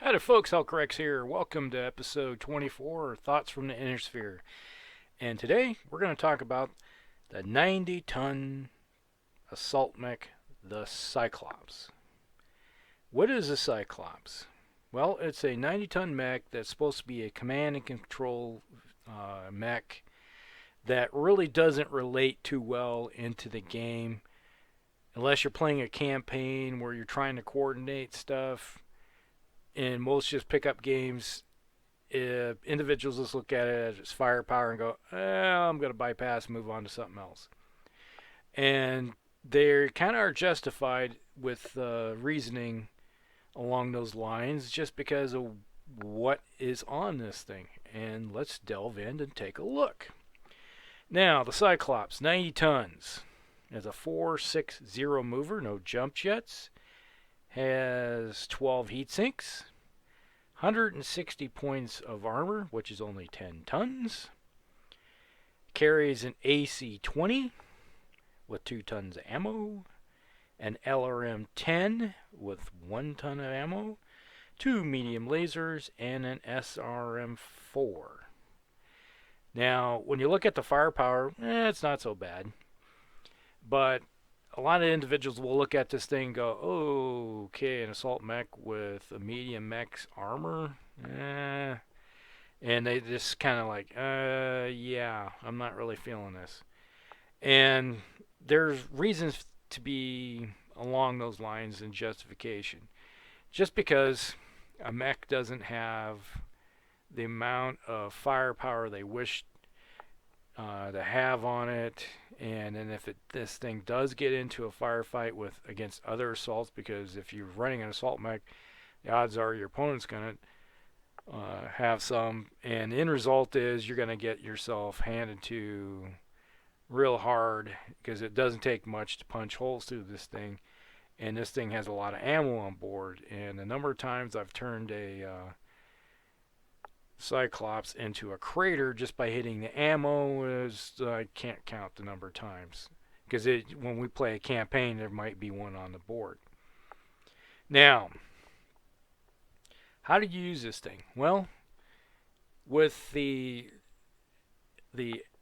Hi there, folks. Hulkrex here. Welcome to episode 24, Thoughts from the Inner Sphere. And today we're going to talk about the 90-ton assault mech, the Cyclops. What is a Cyclops? Well, it's a 90-ton mech that's supposed to be a command and control mech that really doesn't relate too well into the game unless you're playing a campaign where you're trying to coordinate stuff. In most just pickup games, individuals just look at it as its firepower and go, I'm going to bypass and move on to something else. And they kind of are justified with reasoning along those lines just because of what is on this thing. And let's delve in and take a look. Now, the Cyclops, 90 tons. Has a 460 mover, no jump jets. Has 12 heat sinks, 160 points of armor, which is only 10 tons. Carries an AC-20 with 2 tons of ammo, an LRM-10 with 1 ton of ammo, 2 medium lasers, and an SRM-4. Now, when you look at the firepower, it's not so bad. But a lot of individuals will look at this thing and go, oh, okay, an assault mech with a medium mech's armor? And they just kind of like, yeah, I'm not really feeling this. And there's reasons to be along those lines in justification. Just because a mech doesn't have the amount of firepower they wish to have on it, and then if this thing does get into a firefight against other assaults, because if you're running an assault mech, the odds are your opponent's going to have some, and the end result is you're going to get yourself handed to real hard, because it doesn't take much to punch holes through this thing, and this thing has a lot of ammo on board. And the number of times I've turned a Cyclops into a crater just by hitting the ammo is, I can't count the number of times, because when we play a campaign there might be one on the board. Now, how do you use this thing? Well, with the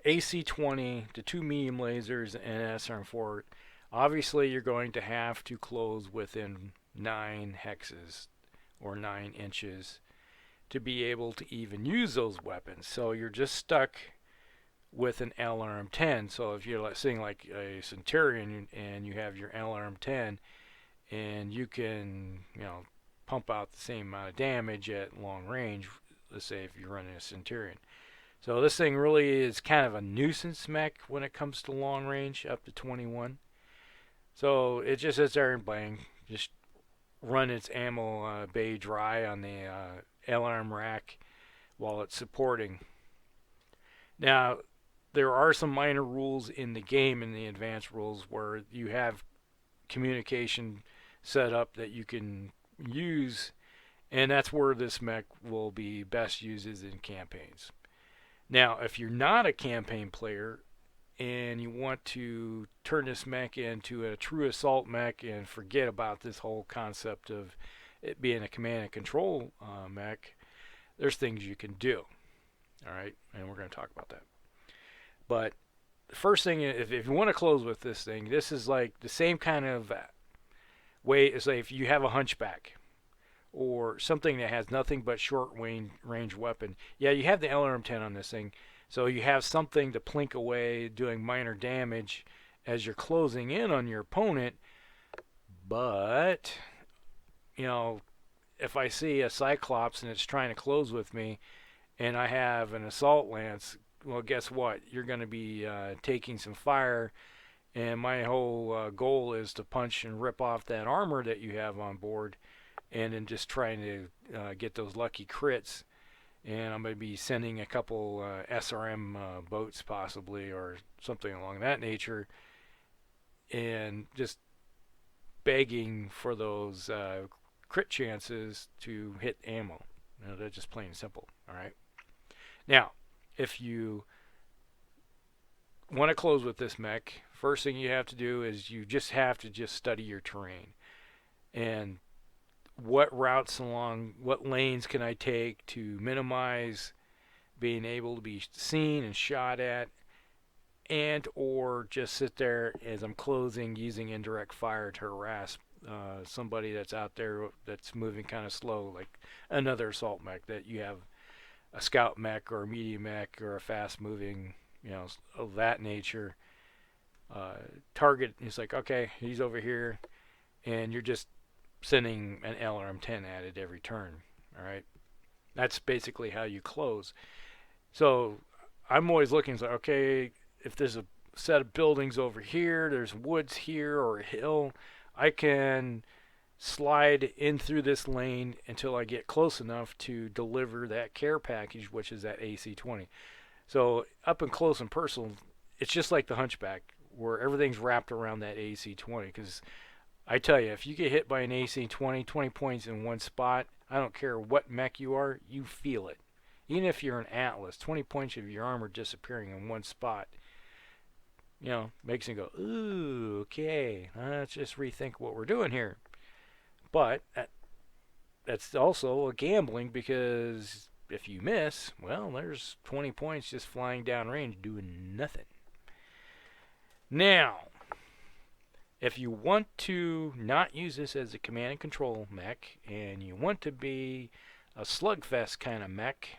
AC-20, the 2 medium lasers, and SRM-4, obviously you're going to have to close within 9 hexes or 9 inches to be able to even use those weapons. So you're just stuck with an LRM-10. So if you're sitting like a Centurion and you have your LRM-10 and you can, pump out the same amount of damage at long range, let's say if you're running a Centurion. So this thing really is kind of a nuisance mech when it comes to long range, up to 21. So it just sits there and bang, just run its ammo bay dry on the LRM rack while it's supporting. Now, there are some minor rules in the game, in the advanced rules, where you have communication set up that you can use, and that's where this mech will be best used, is in campaigns. Now, if you're not a campaign player and you want to turn this mech into a true assault mech and forget about this whole concept of it being a command and control mech, there's things you can do. All right, and we're going to talk about that. But the first thing, if you want to close with this thing, this is like the same kind of way as if you have a hunchback or something that has nothing but short range weapon. Yeah, you have the LRM-10 on this thing, so you have something to plink away, doing minor damage as you're closing in on your opponent. But if I see a Cyclops and it's trying to close with me and I have an assault lance, well, guess what? You're going to be taking some fire, and my whole goal is to punch and rip off that armor that you have on board, and then just trying to get those lucky crits. And I'm going to be sending a couple SRM boats possibly, or something along that nature, and just begging for those crit chances to hit ammo. They're just plain and simple. All right. Now, if you want to close with this mech, first thing you have to do is you just have to study your terrain. And what routes along, what lanes can I take to minimize being able to be seen and shot at, and or just sit there as I'm closing using indirect fire to harass somebody that's out there that's moving kind of slow, like another assault mech that you have a scout mech or a medium mech or a fast moving, of that nature. Target is like, okay, he's over here, and you're just sending an LRM-10 at it every turn. All right, that's basically how you close. So I'm always looking, like, okay, if there's a set of buildings over here, there's woods here or a hill, I can slide in through this lane until I get close enough to deliver that care package, which is that AC-20. So up and close and personal, it's just like the Hunchback, where everything's wrapped around that AC-20. Because I tell you, if you get hit by an AC-20, 20 points in one spot, I don't care what mech you are, you feel it. Even if you're an Atlas, 20 points of your armor disappearing in one spot, makes you go, ooh, okay, let's just rethink what we're doing here. But that's also a gambling, because if you miss, well, there's 20 points just flying downrange doing nothing. Now, if you want to not use this as a command and control mech, and you want to be a slugfest kind of mech,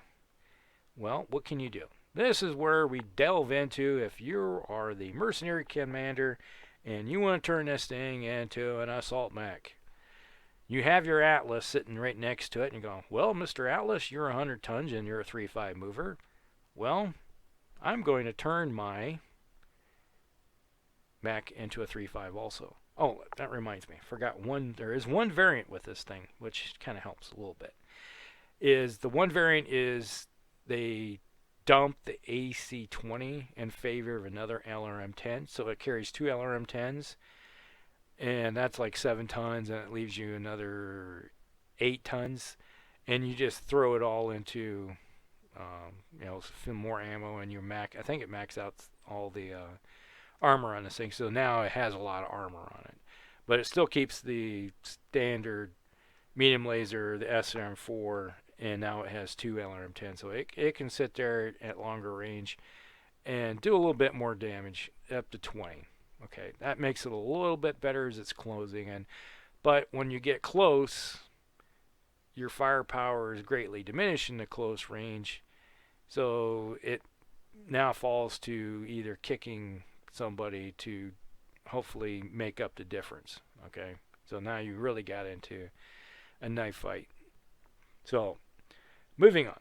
well, what can you do? This is where we delve into, if you are the mercenary commander and you want to turn this thing into an assault mech. You have your Atlas sitting right next to it, and you go, well, Mr. Atlas, you're 100 tons and you're a 3.5 mover. Well, I'm going to turn my mech into a 3.5 also. Oh, that reminds me. Forgot one. There is one variant with this thing, which kind of helps a little bit. The one variant is they dump the AC-20 in favor of another LRM-10. So it carries two LRM-10s, and that's like 7 tons, and it leaves you another 8 tons. And you just throw it all into, more ammo in your Mac. I think it maxed out all the armor on this thing, so now it has a lot of armor on it. But it still keeps the standard medium laser, the SRM4, and now it has two LRM-10, so it can sit there at longer range and do a little bit more damage, up to 20. Okay, that makes it a little bit better as it's closing in. But when you get close, your firepower is greatly diminished in the close range, so it now falls to either kicking somebody to hopefully make up the difference. Okay, so now you really got into a knife fight. So moving on,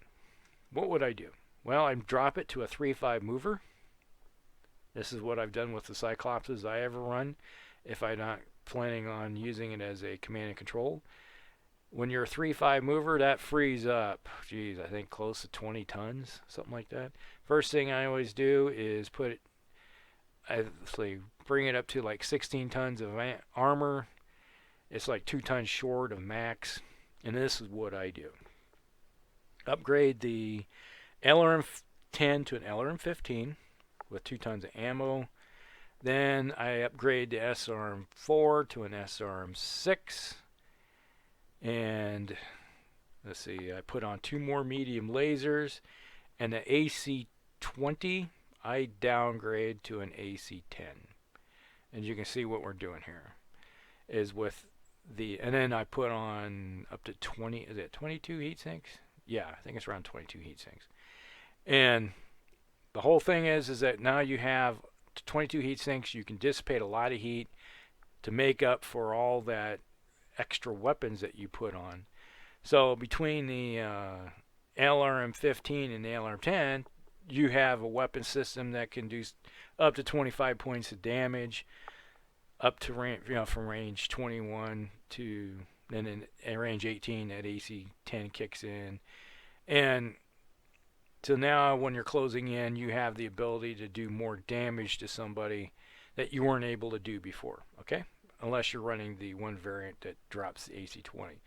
what would I do? Well, I'd drop it to a 3.5 mover. This is what I've done with the Cyclopses I ever run, if I'm not planning on using it as a command and control. When you're a 3.5 mover, that frees up, I think close to 20 tons, something like that. First thing I always do is bring it up to like 16 tons of armor. It's like 2 tons short of max, and this is what I do. Upgrade the LRM-10 to an LRM-15 with 2 tons of ammo. Then I upgrade the SRM-4 to an SRM-6. And let's see, I put on 2 more medium lasers. And the AC-20, I downgrade to an AC-10. And you can see what we're doing here is with and then I put on up to 22 heat sinks? Yeah, I think it's around 22 heat sinks. And the whole thing is that now you have 22 heat sinks. You can dissipate a lot of heat to make up for all that extra weapons that you put on. So between the LRM-15 and the LRM-10, you have a weapon system that can do up to 25 points of damage, up to range, from range 21 to then in range 18, that AC-10 kicks in. And so now when you're closing in, you have the ability to do more damage to somebody that you weren't able to do before, okay? Unless you're running the one variant that drops the AC-20.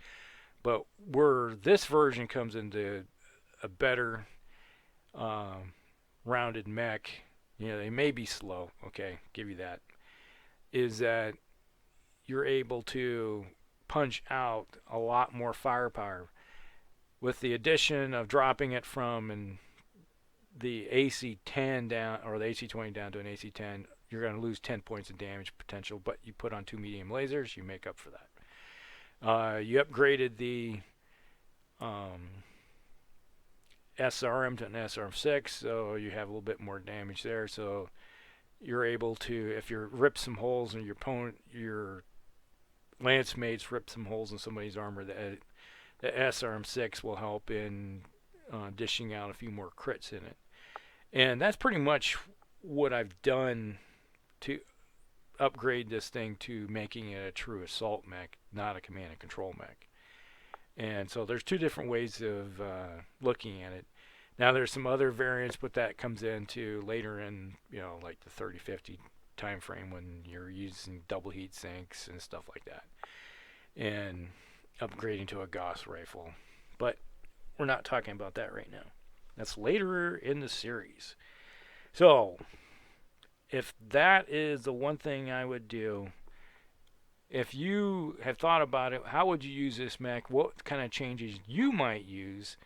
But where this version comes into a better rounded mech, they may be slow, okay, give you that, is that you're able to punch out a lot more firepower. With the addition of dropping it from the AC10 down, or the AC20 down to an AC10, you're going to lose 10 points of damage potential, but you put on 2 medium lasers, you make up for that. You upgraded the SRM to an SRM6, so you have a little bit more damage there. So you're able to, if you rip some holes in your opponent, your lance mates rip some holes in somebody's armor, the SRM6 will help in dishing out a few more crits in it. And that's pretty much what I've done to upgrade this thing to making it a true assault mech, not a command and control mech. And so there's two different ways of looking at it. Now there's some other variants, but that comes into later in, like the 30-50 time frame when you're using double heat sinks and stuff like that, and upgrading to a Gauss rifle. But we're not talking about that right now. That's later in the series. So if that is the one thing I would do, if you have thought about it, how would you use this mech? What kind of changes you might use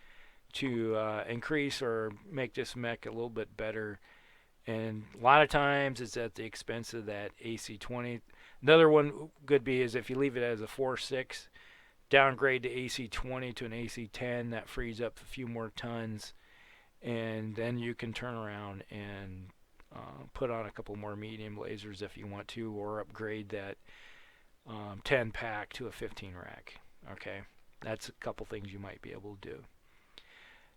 to increase or make this mech a little bit better? And a lot of times it's at the expense of that AC20. Another one could be is if you leave it as a 4.6, downgrade the AC20 to an AC10, that frees up a few more tons, and then you can turn around and put on a couple more medium lasers if you want to, or upgrade that 10 pack to a 15 rack. Okay, that's a couple things you might be able to do.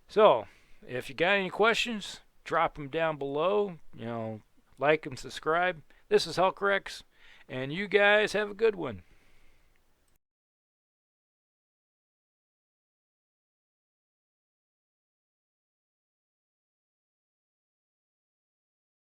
So if you got any questions, drop them down below. Like and subscribe. This is Hulkrex, and you guys have a good one.